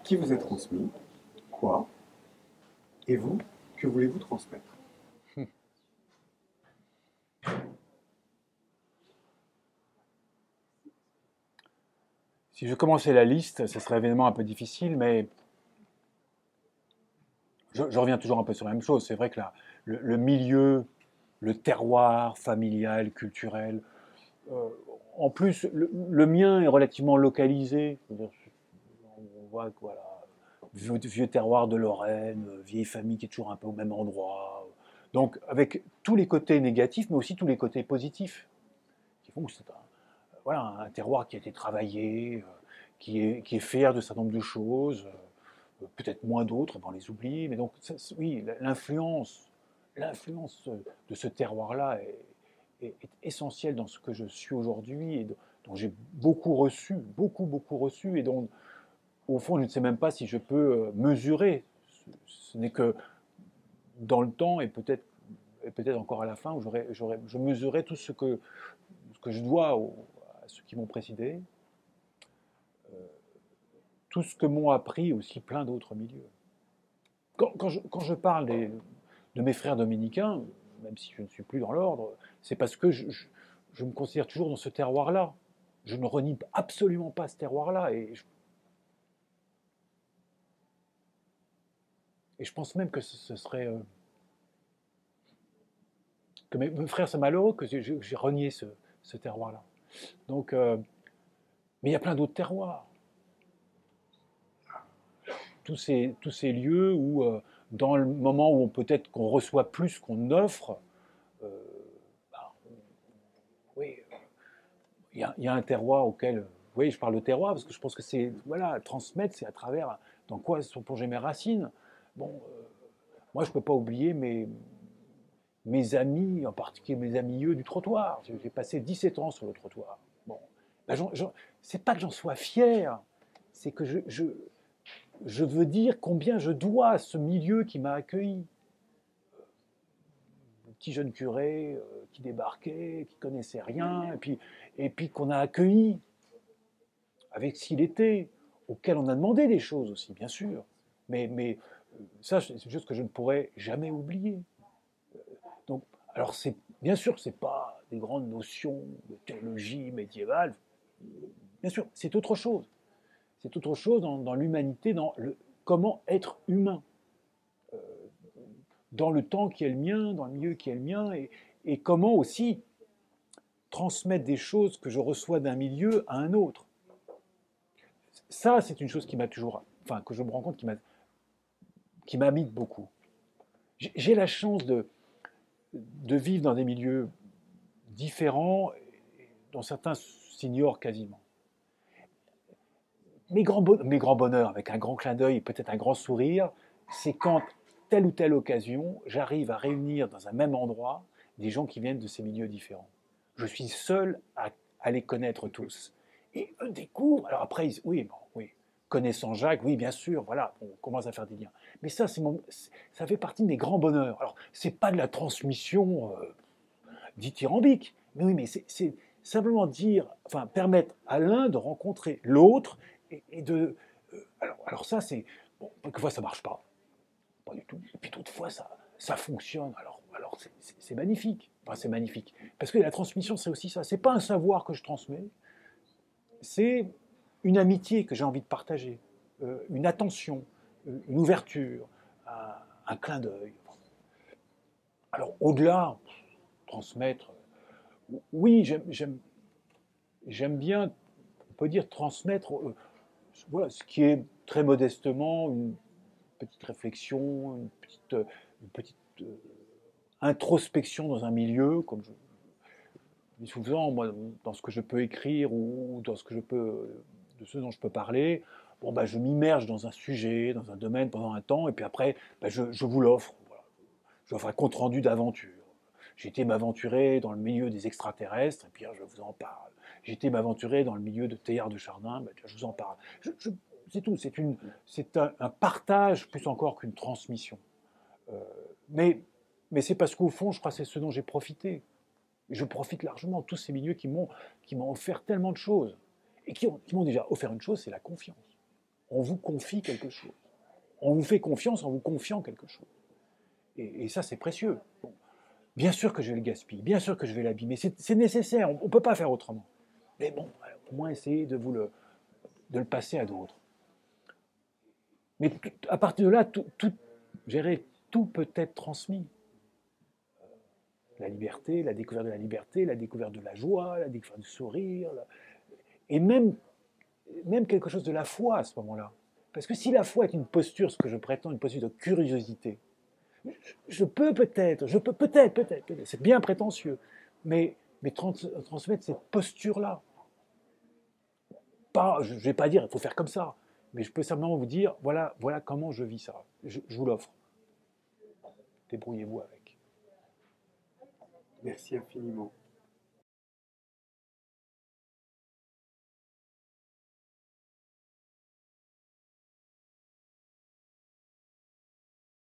qui vous est transmis, quoi, et vous, que voulez-vous transmettre? Si je commençais la liste, ce serait évidemment un peu difficile, mais je reviens toujours un peu sur la même chose. C'est vrai que le milieu, le terroir familial, culturel, euh, en plus, le mien est relativement localisé. C'est-à-dire, on voit que voilà, vieux terroir de Lorraine, vieille famille qui est toujours un peu au même endroit. Donc, avec tous les côtés négatifs, mais aussi tous les côtés positifs, qui font que c'est voilà, un terroir qui a été travaillé, qui est fier de un certain nombre de choses, peut-être moins d'autres, on les oublie, mais donc oui, l'influence de ce terroir-là est essentielle dans ce que je suis aujourd'hui et dont j'ai beaucoup reçu, et dont, au fond, je ne sais même pas si je peux mesurer. Ce n'est que dans le temps et peut-être encore à la fin où je mesurerai tout ce que je dois à ceux qui m'ont précédé, tout ce que m'ont appris aussi plein d'autres milieux. Quand je parle de mes frères dominicains, même si je ne suis plus dans l'ordre, c'est parce que je me considère toujours dans ce terroir-là. Je ne renie absolument pas ce terroir-là. Et je pense même que ce serait. Que mes frères sont malheureux que j'ai renié ce terroir-là. Donc, mais il y a plein d'autres terroirs. Tous ces lieux où, dans le moment où peut-être qu'on reçoit plus qu'on offre, euh, bah, oui, il y a un terroir auquel, oui, je parle de terroir parce que je pense que c'est, voilà, transmettre, c'est à travers dans quoi sont plongées mes racines. Bon, moi, je ne peux pas oublier mes amis, en particulier mes amis du trottoir. J'ai passé 17 ans sur le trottoir. Bon, ben, c'est pas que j'en sois fier, c'est que je veux dire combien je dois à ce milieu qui m'a accueilli. Le petit jeune curé qui débarquait, qui connaissait rien, et puis qu'on a accueilli avec ce qu'il était, auquel on a demandé des choses aussi, bien sûr. Mais ça, c'est une chose que je ne pourrais jamais oublier. Donc, alors, bien sûr, ce n'est pas des grandes notions de théologie médiévale. Bien sûr, c'est autre chose. C'est autre chose dans l'humanité, dans comment être humain, dans le temps qui est le mien, dans le milieu qui est le mien, et comment aussi transmettre des choses que je reçois d'un milieu à un autre. Ça, c'est une chose qui m'a toujours, enfin, que je me rends compte qui m'habite beaucoup. J'ai la chance de vivre dans des milieux différents, dont certains s'ignorent quasiment. Mes grands bonheurs, avec un grand clin d'œil et peut-être un grand sourire, c'est quand, telle ou telle occasion, j'arrive à réunir dans un même endroit des gens qui viennent de ces milieux différents. Je suis seul à les connaître tous. Et eux découvrent, alors après, oui, bon, oui, connaissant Jacques, oui, bien sûr, voilà, on commence à faire des liens. Mais ça fait partie de mes grands bonheurs. Alors, c'est pas de la transmission dithyrambique, mais oui, mais c'est simplement dire, enfin, permettre à l'un de rencontrer l'autre et de. Alors ça, c'est. Bon, quelquefois, ça marche pas du tout. Et puis d'autres fois, ça fonctionne. Alors c'est magnifique. Enfin, c'est magnifique. Parce que la transmission, c'est aussi ça. C'est pas un savoir que je transmets, c'est une amitié que j'ai envie de partager, une attention, une ouverture, un clin d'œil. Alors au-delà, transmettre, oui, j'aime bien, on peut dire, transmettre voilà, ce qui est très modestement une petite réflexion, une petite introspection dans un milieu, comme je dis souvent, moi, dans ce que je peux écrire ou dans de ce dont je peux parler. Bon, bah, je m'immerge dans un sujet, dans un domaine pendant un temps, et puis après, bah, je vous l'offre. Voilà. Je vous offre un compte-rendu d'aventure. J'ai été m'aventurer dans le milieu des extraterrestres, et puis je vous en parle. J'ai été m'aventurer dans le milieu de Teilhard de Chardin, ben, je vous en parle. C'est tout, c'est un partage plus encore qu'une transmission. Euh, mais c'est parce qu'au fond, je crois que c'est ce dont j'ai profité. Je profite largement de tous ces milieux qui m'ont offert tellement de choses. Et qui m'ont déjà offert une chose, c'est la confiance. on vous confie quelque chose. On vous fait confiance en vous confiant quelque chose. Et ça, c'est précieux. Bon. Bien sûr que je vais le gaspiller, bien sûr que je vais l'abîmer, c'est nécessaire, on ne peut pas faire autrement. Mais bon, au moins essayer de le passer à d'autres. Mais à partir de là, tout peut être transmis. La liberté, la découverte de la liberté, la découverte de la joie, la découverte du sourire, et même quelque chose de la foi à ce moment-là. Parce que si la foi est une posture, ce que je prétends, une posture de curiosité, je peux peut-être, c'est bien prétentieux, mais transmettre cette posture-là. Pas, je ne vais pas dire il faut faire comme ça, mais je peux simplement vous dire voilà comment je vis ça. Je vous l'offre. Débrouillez-vous avec. Merci infiniment.